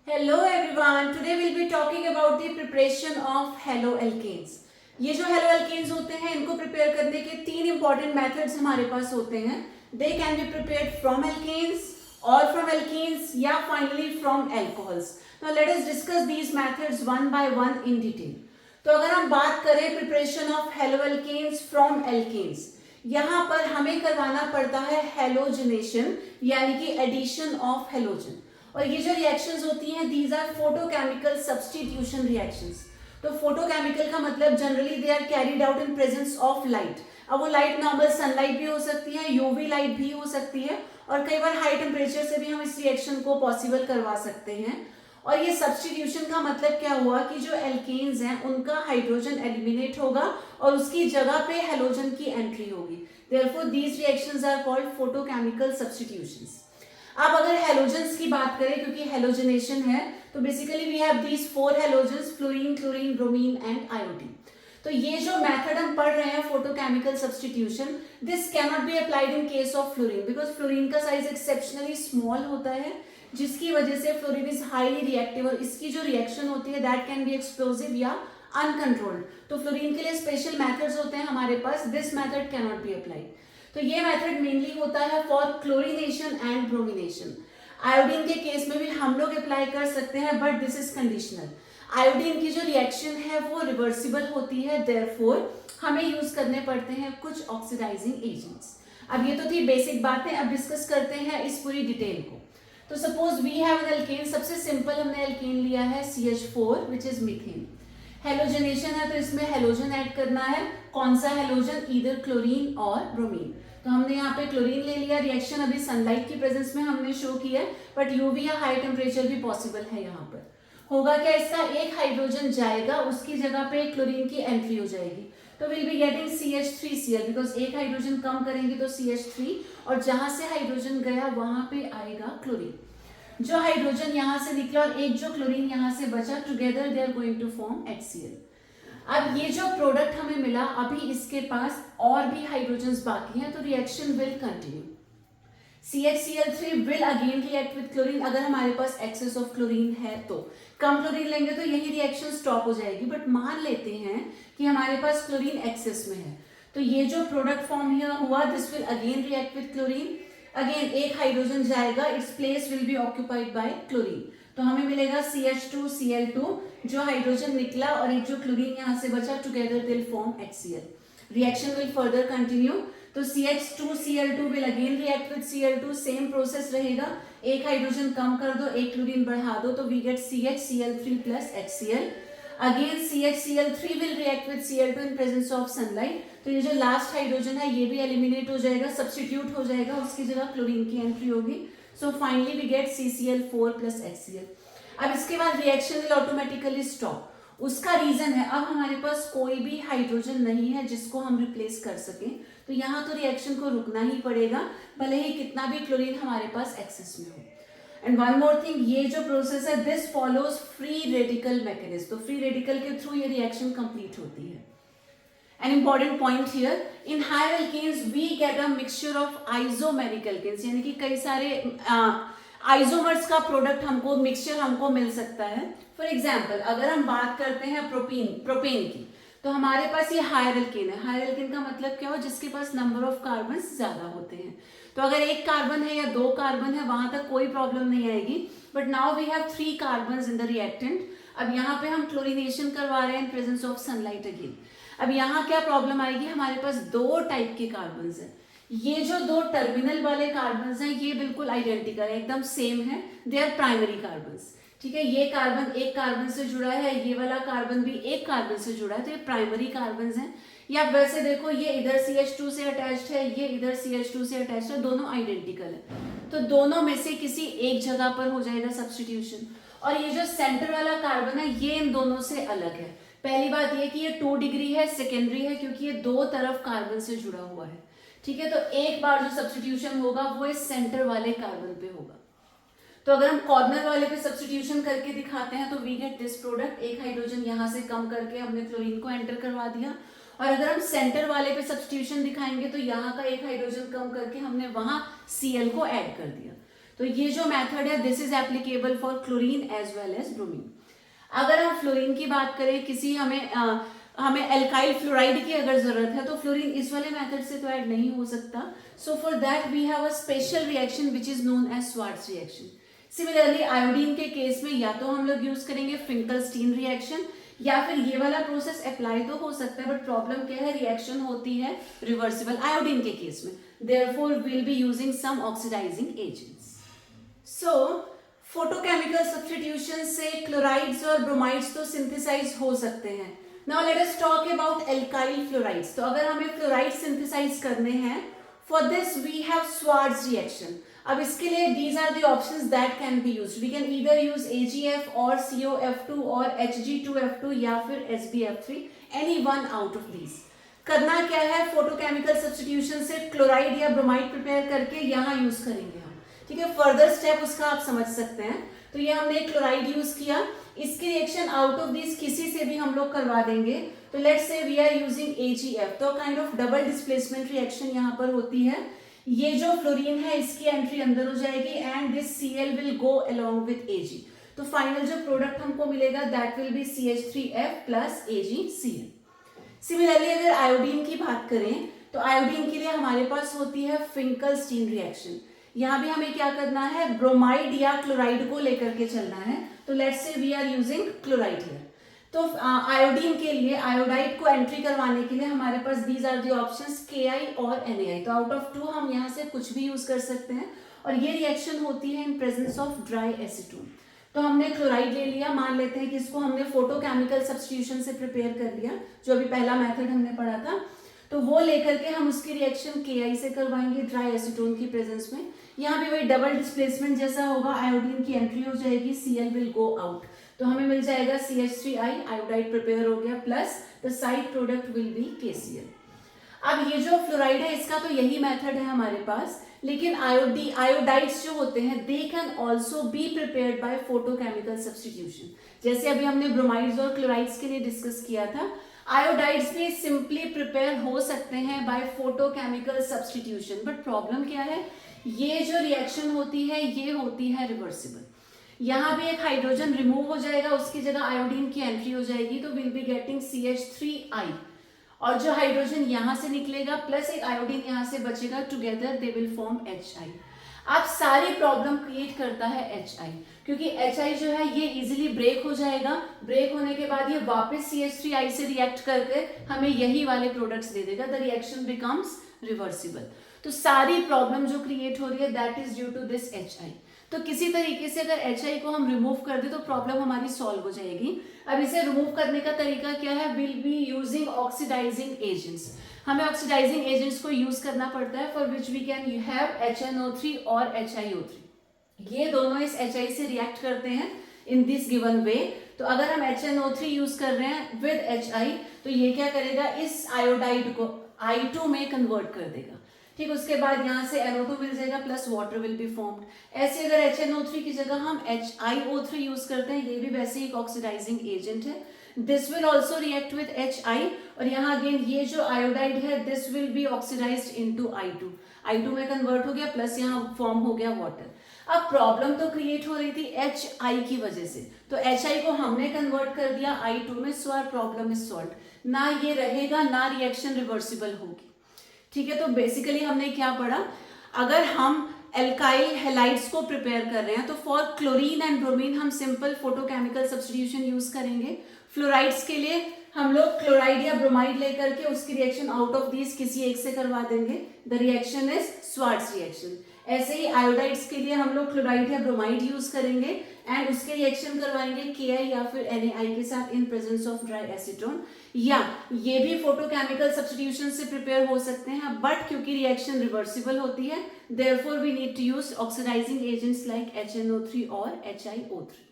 Hello everyone. Today we'll be talking about the preparation of haloalkanes. ये जो haloalkanes होते हैं इनको प्रिपेयर करने के तीन इंपॉर्टेंट मेथड्स हमारे पास होते हैं. They can be prepared from alkanes or from alkenes या finally from alcohols. Now let us discuss these methods one by one in detail. तो अगर हम बात करें preparation of haloalkanes from alkanes, यहाँ पर हमें करवाना पड़ता है हेलोजनेशन यानी कि एडिशन ऑफ हेलोजन. और ये जो रिएक्शंस होती हैं these are photochemical substitution reactions. तो फोटोकेमिकल का मतलब generally they are carried out in presence of light. अब वो लाइट नॉर्मल सनलाइट भी हो सकती है, यूवी लाइट भी हो सकती है, और कई बार हाई टेम्परेचर से भी हम इस रिएक्शन को पॉसिबल करवा सकते हैं. और ये सब्स्टिट्यूशन का मतलब क्या हुआ कि जो एल्केन्स हैं उनका हाइड्रोजन एलिमिनेट होगा और उसकी जगह पे हेलोजन की एंट्री होगी. Therefore these reactions are called photochemical substitutions. अब अगर हेलोजेंस की बात करें, क्योंकि हेलोजनेशन है, तो basically we have these four halogens, fluorine, chlorine, bromine and iodine. तो ये जो मेथड हम पढ़ रहे हैं photochemical substitution, this can not be applied in case of fluorine because fluorine का साइज एक्सेप्शनली स्मॉल होता है, जिसकी वजह से फ्लोरीन इज हाईली रिएक्टिव और इसकी जो रिएक्शन होती है दैट कैन बी एक्सप्लोसिव या अनकंट्रोल्ड. तो फ्लोरीन के लिए स्पेशल मेथड्स होते हैं हमारे पास. This method can not be applied. तो ये मेथड मेनली होता है for chlorination and bromination. Iodine के केस में भी हम लोग अप्लाई कर सकते हैं but this is conditional. Iodine की जो रिएक्शन है वो रिवर्सिबल होती है, देयरफॉर हमें यूज करने पड़ते हैं कुछ ऑक्सीडाइजिंग एजेंट्स. अब ये तो थी बेसिक बातें. अब डिस्कस करते हैं इस पूरी डिटेल को. तो suppose we have an alkane. सबसे सिंपल हमने एल्केन लिया है CH4 which is methane. Halogenation है तो इसमें हेलोजन ऐड करना है. कौन सा हेलोजन? ईदर क्लोरीन और ब्रोमीन. तो हमने यहाँ पे क्लोरीन ले लिया. रिएक्शन अभी सनलाइट की प्रेजेंस में हमने शो किया है बट यूवी या हाई टेम्परेचर भी पॉसिबल है. यहाँ पर होगा क्या, इसका एक हाइड्रोजन जाएगा, उसकी जगह पे क्लोरीन की एंट्री हो जाएगी. तो will be getting CH3Cl because एक हाइड्रोजन कम करेंगे तो CH3, और जहां से हाइड्रोजन गया वहां पे आएगा क्लोरीन. जो हाइड्रोजन यहाँ से निकला और एक जो क्लोरीन यहाँ से बचा, together they are going to form HCl. अब ये जो प्रोडक्ट हमें मिला, अभी इसके पास और भी हाइड्रोजन्स बाकी हैं तो reaction will continue. CHCl3 will again react with chlorine. अगर हमारे पास एक्सेस ऑफ क्लोरीन है तो कम क्लोरीन लेंगे तो यही रिएक्शन स्टॉप हो जाएगी. बट मान लेते हैं कि हमारे पास क्लोरीन एक्सेस में है, तो ये जो प्रोडक्ट फॉर्म हुआ this will again react with chlorine. Again एक हाइड्रोजन जाएगा, its place will be occupied by chlorine. तो हमें मिलेगा CH2Cl2, जो हाइड्रोजन निकला और एक जो क्लोरीन यहाँ से बचा, together they will form HCl. Reaction will further continue. तो CH2Cl2 will again react with Cl2. Same process रहेगा. एक हाइड्रोजन कम कर दो, एक क्लोरीन बढ़ा दो, तो we get CHCl3 plus HCl. Again CHCl3 will react with Cl2 in presence of sunlight. तो ये जो लास्ट हाइड्रोजन है ये भी एलिमिनेट हो जाएगा, सब्स्टिट्यूट हो जाएगा, उसकी जगह क्लोरीन की एंट्री होगी. So finally we get CCl4 plus HCl. अब इसके बाद रिएक्शन विल ऑटोमेटिकली स्टॉप. उसका रीजन है अब हमारे पास कोई भी हाइड्रोजन नहीं है जिसको हम रिप्लेस कर सकें, तो यहाँ तो रिएक्शन को रुकना ही पड़ेगा भले ही कितना भी क्लोरीन हमारे पास एक्सेस में हो. एंड वन मोर थिंग, ये जो प्रोसेस है this follows free radical mechanism. तो फ्री रेडिकल के थ्रू ये रिएक्शन कंप्लीट होती है. An important point here, in higher alkanes we get a mixture of isomeric alkanes, यानी कि कई सारे आइसोमर्स का प्रोडक्ट हमको मिक्सचर हमको मिल सकता है. फॉर एग्जाम्पल अगर हम बात करते हैं प्रोपेन की, तो हमारे पास ये हायर एल्केन है. हायर एल्केन का मतलब क्या हो, जिसके पास नंबर ऑफ कार्बन ज्यादा होते हैं. तो अगर एक कार्बन है या दो कार्बन है वहां तक कोई प्रॉब्लम नहीं आएगी. But now we have 3 carbon in the reactant. अब यहाँ पे हम क्लोरीनेशन करवा रहे हैं in presence of sunlight again. अब यहाँ क्या प्रॉब्लम आएगी, हमारे पास दो टाइप के कार्बन हैं. ये जो दो टर्मिनल वाले कार्बन हैं ये बिल्कुल आइडेंटिकल है, एकदम सेम है. They are primary carbon. ठीक है, ये कार्बन एक कार्बन से जुड़ा है, ये वाला कार्बन भी एक कार्बन से जुड़ा है, तो ये प्राइमरी कार्बन हैं. या वैसे देखो ये इधर CH2 से अटैच्ड है, ये इधर CH2 से अटैच्ड है, दोनों आइडेंटिकल है. तो दोनों में से किसी एक जगह पर हो जाएगा सब्स्टिट्यूशन. और ये जो सेंटर वाला कार्बन है ये इन दोनों से अलग है. पहली बात ये कि ये 2 डिग्री है, सेकेंडरी है क्योंकि ये दो तरफ कार्बन से जुड़ा हुआ है. ठीक है, तो एक बार जो सब्स्टिट्यूशन होगा वो इस सेंटर वाले कार्बन पे होगा. तो अगर हम कॉर्नर वाले पे सब्स्टिट्यूशन करके दिखाते हैं तो वी गेट दिस प्रोडक्ट. एक हाइड्रोजन यहाँ से कम करके हमने क्लोरीन को एंटर करवा दिया. और अगर हम सेंटर वाले पे सब्स्टिट्यूशन दिखाएंगे तो यहाँ का एक हाइड्रोजन कम करके हमने वहां Cl को ऐड कर दिया. तो ये जो मेथड है this is applicable for chlorine as well as bromine. अगर हम फ्लोरीन की बात करें, किसी हमें एल्काइल फ्लोराइड की अगर जरूरत है तो फ्लोरीन इस वाले मेथड से तो ऐड नहीं हो सकता। So for that we have a special reaction which is known as Swarts reaction. Similarly iodine के केस में या तो हम लोग यूज करेंगे फिंकलस्टीन रिएक्शन, या फिर ये वाला प्रोसेस अप्लाई तो हो सकता है, बट प्रॉब्लम क्या है, रिएक्शन होती है रिवर्सिबल आयोडीन के केस में, therefore will be using some oxidising agents. So photochemical substitution से क्लोराइड्स और ब्रोमाइड्स तो सिंथेसाइज हो सकते हैं। Now let us talk about alkyl fluorides. तो अगर हमें फ्लोराइड सिंथेसाइज करने हैं, for this we have Swarts reaction. अब इसके लिए these are the options that can be used. We can either use AgF और COF2 और Hg2F2 या फिर SbF3, any one out of these. करना क्या है, फोटोकेमिकल सब्स्टिट्यूशन से क्लोराइड या ब्रोमाइड प्रिपेयर करके यहाँ यूज करेंगे हम, ठीक है। फर्दर स्टेप उसका आप समझ सकते हैं। तो ये हमने क्लोराइड यूज किया, इसकी रिएक्शन आउट ऑफ दिस किसी से भी हम लोग करवा देंगे। तो let's say we are using AgF, तो kind of double displacement reaction यहाँ पर होती है। ये जो फ्लोरीन है इसकी एंट्री अंदर हो जाएगी and this Cl will go along with Ag। तो फाइनल जो प्रोडक्ट हमको मिलेगा that will be CH3F plus AgCl। Similarly अगर आयोडीन की बात करें तो आयोडीन के लिए हमारे पास होती है फिंकलस्टीन रिएक्शन। यहाँ भी हमें क्या करना है, ब्रोमाइड या क्लोराइड को लेकर के चलना है। तो let's say we are using chloride here. तो आयोडीन के लिए, आयोडाइड को एंट्री करवाने के लिए हमारे पास these are the options Ki और NaI। तो आउट ऑफ 2 हम यहाँ से कुछ भी यूज कर सकते हैं और ये रिएक्शन होती है इन प्रेजेंस ऑफ ड्राई एसीटोन। तो हमने क्लोराइड ले लिया, मान लेते हैं कि इसको हमने फोटोकेमिकल सब्स्टिट्यूशन से प्रिपेयर कर लिया, जो अभी पहला मेथड हमने पढ़ा था। तो वो लेकर के हम उसकी रिएक्शन Ki से करवाएंगे ड्राई एसीटोन की प्रेजेंस में। यहाँ भी वही डबल डिस्प्लेसमेंट जैसा होगा, आयोडीन की एंट्री हो जाएगी, Cl विल गो आउट। तो हमें मिल जाएगा CH3I, आयोडाइड प्रिपेयर हो गया, plus the side product will be KCl। अब ये जो फ्लोराइड है इसका तो यही मेथड है हमारे पास, लेकिन आयोडाइड्स जो होते हैं they can also be prepared by photochemical substitution. जैसे अभी हमने ब्रोमाइड्स और क्लोराइड्स के लिए डिस्कस किया था, आयोडाइड्स भी सिंपली प्रिपेयर हो सकते हैं by photochemical substitution. But problem क्या है, ये जो रिएक्शन होती है ये होती है रिवर्सिबल। यहाँ भी एक हाइड्रोजन रिमूव हो जाएगा, उसकी जगह आयोडीन की एंट्री हो जाएगी, तो विल बी गेटिंग CH3I, और जो हाइड्रोजन यहाँ से निकलेगा प्लस एक आयोडीन यहाँ से बचेगा, together they will form HI। अब सारी प्रॉब्लम क्रिएट करता है HI, क्योंकि HI जो है ये इजीली ब्रेक हो जाएगा। ब्रेक होने के बाद ये वापस CH3I से रिएक्ट करके हमें यही वाले प्रोडक्ट्स दे देगा, द रिएक्शन बिकम्स रिवर्सिबल। तो सारी प्रॉब्लम जो क्रिएट हो रही है that is due to this HI। तो किसी तरीके से अगर HI को हम रिमूव कर दे तो प्रॉब्लम हमारी सॉल्व हो जाएगी। अब इसे रिमूव करने का तरीका क्या है, will be using oxidising agents. हमें ऑक्सीडाइजिंग एजेंट्स को यूज करना पड़ता है, for which we can have HNO3 और HiO3। ये दोनों इस HI से रिएक्ट करते हैं इन दिस गिवन वे। तो अगर हम HNO3 यूज कर रहे हैं विद HI तो ये क्या करेगा, इस आयोडाइड को I2 में कन्वर्ट कर देगा, ठीक। उसके बाद यहाँ से NO2 मिल जाएगा plus water will be formed. ऐसे अगर HNO3 की जगह हम HiO3 यूज करते हैं, ये भी वैसे एक ऑक्सीडाइजिंग एजेंट है, this will also react with HI, और यहाँ अगेन ये जो आयोडाइड है this will be oxidised into I2 में कन्वर्ट हो गया, प्लस यहाँ फॉर्म हो गया वाटर। अब प्रॉब्लम तो क्रिएट हो रही थी HI की वजह से, तो HI को हमने कन्वर्ट कर दिया I2 में, so our problem is solved. ना ये रहेगा ना रिएक्शन रिवर्सिबल होगी, ठीक है। तो बेसिकली हमने क्या पढ़ा, अगर हम एल्काइल हैलाइड्स को प्रिपेयर कर रहे हैं तो फॉर क्लोरीन एंड ब्रोमीन हम सिंपल फोटोकेमिकल सब्स्टिट्यूशन यूज करेंगे। फ्लोराइड्स के लिए हम लोग क्लोराइड या ब्रोमाइड लेकर के उसकी रिएक्शन आउट ऑफ दीज किसी एक से करवा देंगे, the reaction is Swarts reaction. ऐसे ही आयोडाइड्स के लिए हम लोग क्लोराइड या ब्रोमाइड यूज करेंगे एंड उसके रिएक्शन करवाएंगे Ki या फिर NaI के साथ इन प्रेजेंस ऑफ ड्राई एसीटोन। या ये भी फोटोकेमिकल सब्स्टिट्यूशन से प्रिपेयर हो सकते हैं, बट क्योंकि रिएक्शन रिवर्सिबल होती है therefore we need to use oxidising agents like HNO3 और HiO3।